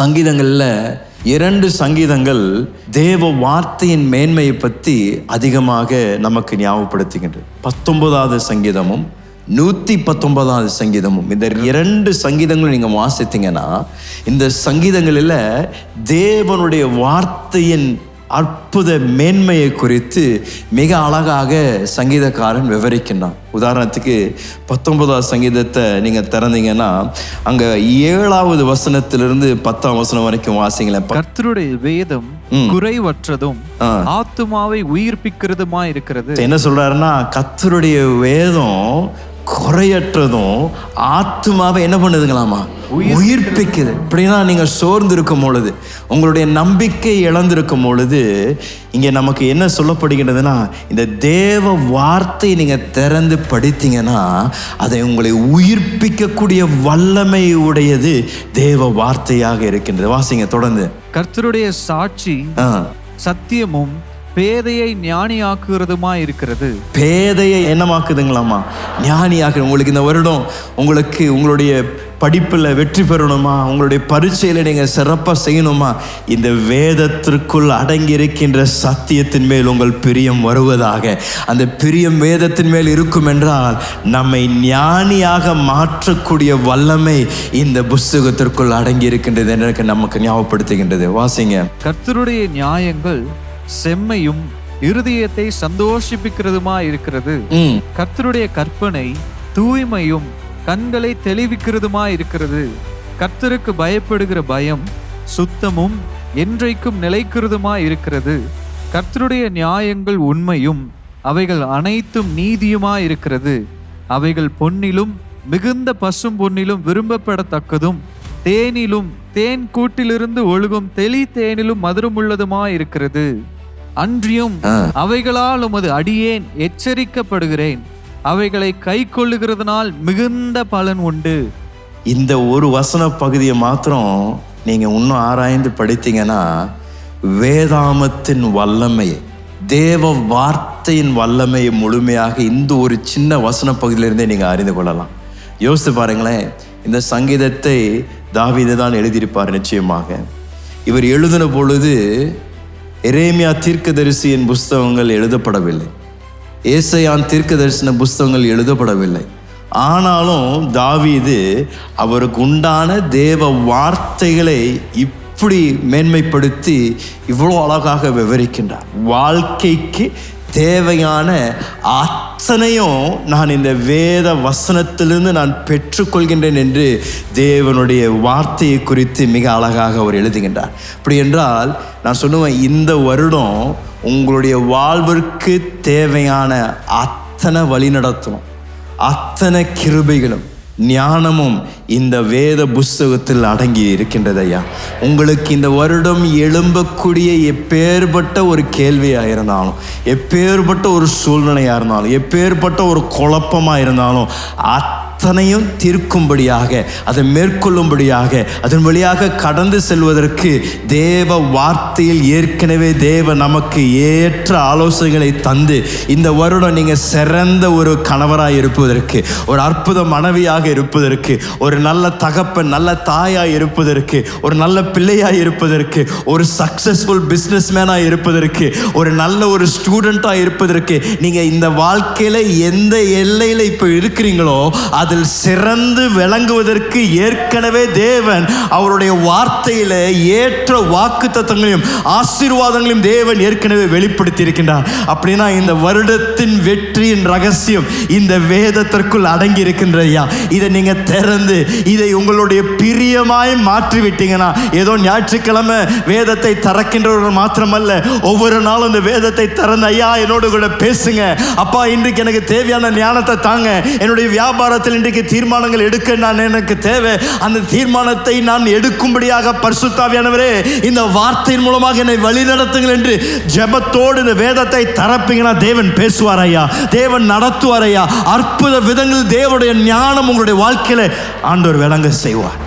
சங்கீதங்களில் 2 சங்கீதங்கள் தேவ வார்த்தையின் மேன்மையை பற்றி அதிகமாக நமக்கு ஞாபகப்படுத்துகின்றது. 19வது சங்கீதமும் 119வது சங்கீதமும், இந்த 2 சங்கீதங்களும் நீங்கள் வாசித்தீங்கன்னா இந்த சங்கீதங்களில் தேவனுடைய வார்த்தையின் அற்புத மேன்மையை குறித்து மிக அழகாக சங்கீதக்காரன் விவரிக்கின்றான். உதாரணத்துக்கு 19வது சங்கீதத்தை நீங்கள் திறந்தீங்கன்னா அங்கே 7வது வசனத்திலிருந்து 10ஆம் வசனம் வரைக்கும் வாசிங்களேன். கர்த்தருடைய வேதம் குறைவற்றதும் ஆத்துமாவை உயிர்ப்பிக்கிறதுமா இருக்கிறது. என்ன சொல்றாருன்னா, கர்த்தருடைய வேதம் குறையற்றதும் ஆத்துமாவை என்ன பண்ணுதுங்களாமா, உயிர்ப்பிக்குது. அப்படின்னா நீங்க சோர்ந்து இருக்கும் பொழுது, உங்களுடைய நம்பிக்கை இழந்திருக்கும் பொழுது, இங்க நமக்கு என்ன சொல்லப்படுகின்றதுன்னா, இந்த தேவ வார்த்தை நீங்க திறந்து படித்தீங்கன்னா அதை உங்களை உயிர்ப்பிக்கக்கூடிய வல்லமை உடையது தேவ வார்த்தையாக இருக்கின்றது. வாசிங்க தொடர்ந்து. கர்த்தருடைய சாட்சி சத்தியமும் பேதையை ஞானியாக்குறதுமா இருக்கிறது. பேதையை என்னமாக்குதுங்களாமா, ஞானியாக்கு. உங்களுக்கு இந்த வருடம் உங்களுக்கு உங்களுடைய படிப்பில் வெற்றி பெறணுமா, உங்களுடைய பரீட்சையில் நீங்கள் சிறப்பாக செய்யணுமா, இந்த வேதத்திற்குள் அடங்கி இருக்கின்ற சத்தியத்தின் மேல் உங்கள் பிரியம் வருவதாக. அந்த பிரியம் வேதத்தின் மேல் இருக்கும் என்றால் நம்மை ஞானியாக மாற்றக்கூடிய வல்லமை இந்த புஸ்தகத்திற்குள் அடங்கி இருக்கின்றது என்று நமக்கு ஞாபகப்படுத்துகின்றது. வாசிங்க. கர்த்தருடைய நியாயங்கள் செம்மையும் இருதயத்தை சந்தோஷிப்பிக்கிறதுமா இருக்கிறது. கர்த்தருடைய கற்பனை தூய்மையும் கண்களை தெளிவிக்கிறதுமா இருக்கிறது. கர்த்தருக்கு பயப்படுகிற பயம் சுத்தமும் என்றைக்கும் நிலைக்கிறதுமா இருக்கிறது. கர்த்தருடைய நியாயங்கள் உண்மையும் அவைகள் அனைத்தும் நீதியுமா இருக்கிறது. அவைகள் பொன்னிலும் மிகுந்த பசும் பொன்னிலும் விரும்பப்படத்தக்கதும் தேனிலும் தேன் கூட்டிலிருந்து ஒழுகும் தெளி தேனிலும் மதுரமுள்ளதுமா இருக்கிறது. அன்றியும் அவைகளால் உமது அடியேன் எச்சரிக்கப்படுகிறேன். அவைகளை கை கொள்ளுகிறதுனால் மிகுந்த பலன் உண்டு. இந்த ஒரு வசன பகுதியை மாத்திரம் நீங்க இன்னும் ஆராய்ந்து படித்தீங்கன்னா வேதாமத்தின் வல்லமையை, தேவ வார்த்தையின் வல்லமையை முழுமையாக இந்த ஒரு சின்ன வசன பகுதியிலிருந்தே நீங்க அறிந்து கொள்ளலாம். யோசித்து பாருங்களேன், இந்த சங்கீதத்தை தாவீது தான் எழுதியிருப்பார். நிச்சயமாக இவர் எழுதின பொழுது எரேமியா தீர்க்கதரிசியின் புஸ்தகங்கள் எழுதப்படவில்லை, ஏசாயான் தீர்க்கதரிசன புஸ்தகங்கள் எழுதப்படவில்லை. ஆனாலும் தாவீது அவருக்கு உண்டான தேவ வார்த்தைகளை இப்படி மேன்மைப்படுத்தி இவ்வளோ அழகாக விவரிக்கின்றார். வாழ்க்கைக்கு தேவையான அத்தனையும் நான் இந்த வேத வசனத்திலிருந்து நான் பெற்றுக்கொள்கின்றேன் என்று தேவனுடைய வார்த்தையை குறித்து மிக அழகாக அவர் எழுதுகின்றார். அப்படி என்றால் நான் சொல்லுவேன், இந்த வருடம் உங்களுடைய வாழ்விற்கு தேவையான அத்தனை வழிநடத்தும், அத்தனை கிருபைகளும் ஞானமும் இந்த வேத புஸ்தகத்தில் அடங்கி இருக்கின்றது. ஐயா, உங்களுக்கு இந்த வருடம் எழும்பக்கூடிய எப்பேற்பட்ட ஒரு கேள்வியாக இருந்தாலும், எப்பேற்பட்ட ஒரு சூழ்நிலையாக இருந்தாலும், எப்பேற்பட்ட ஒரு குழப்பமாக இருந்தாலும் அத்தனையும் தீர்க்கும்படியாக, அதை மேற்கொள்ளும்படியாக, அதன் வழியாக கடந்து செல்வதற்கு தேவ வார்த்தையில் ஏற்கனவே தேவ நமக்கு ஏற்ற ஆலோசனைகளை தந்து இந்த வருடம் நீங்கள் சிறந்த ஒரு கணவராக இருப்பதற்கு, ஒரு அற்புத மனைவியாக இருப்பதற்கு, ஒரு நல்ல தகப்பன் நல்ல தாயாக இருப்பதற்கு, ஒரு நல்ல பிள்ளையாக இருப்பதற்கு, ஒரு சக்சஸ்ஃபுல் பிஸ்னஸ் மேனாக இருப்பதற்கு, ஒரு நல்ல ஒரு ஸ்டூடெண்ட்டாக இருப்பதற்கு, நீங்கள் இந்த வாழ்க்கையில் எந்த எல்லையில் இப்போ இருக்கிறீங்களோ அதில் சிறந்து விளங்குவதற்கு ஏற்கனவே தேவன் அவருடைய வார்த்தையில ஏற்ற வாக்குத்தத்தங்களையும் ஆசீர்வாதங்களையும் தேவன் ஏற்கனவே வெளிப்படுத்தி இருக்கின்றார். அப்படின்னா இந்த வருடத்தின் வெற்றியின் ரகசியம் இந்த வேதத்திற்குள் அடங்கி இருக்கின்றையா. இதை நீங்க திறந்து இதை உங்களுடைய பிரியமாய் மாற்றி விட்டீங்கன்னா, ஏதோ ஞாயிற்றுக்கிழமை வேதத்தை திறக்கின்றவர்கள் மாத்திரமல்ல, ஒவ்வொரு நாளும் இந்த வேதத்தை திறந்து ஐயா என்னோடு கூட பேசுங்க, அப்பா இன்றைக்கு எனக்கு தேவையான ஞானத்தை தாங்க, என்னுடைய வியாபாரத்தில் இன்றைக்கு தீர்மானங்கள் எடுக்க நான் எனக்கு தேவை, அந்த தீர்மானத்தை நான் எடுக்கும்படியாக பரிசுத்தாவியானவரே இந்த வார்த்தையின் மூலமாக என்னை வழி நடத்துங்கள் என்று ஜெபத்தோடு இந்த வேதத்தை தரப்பீங்கன்னா தேவன் பேசுவார் ஐயா, தேவன் நடத்துவார் ஐயா. அற்புத விதங்கள் தேவனுடைய ஞானம் உங்களுடைய வாழ்க்கையில ஆண்டவர் விளங்க செய்வார்.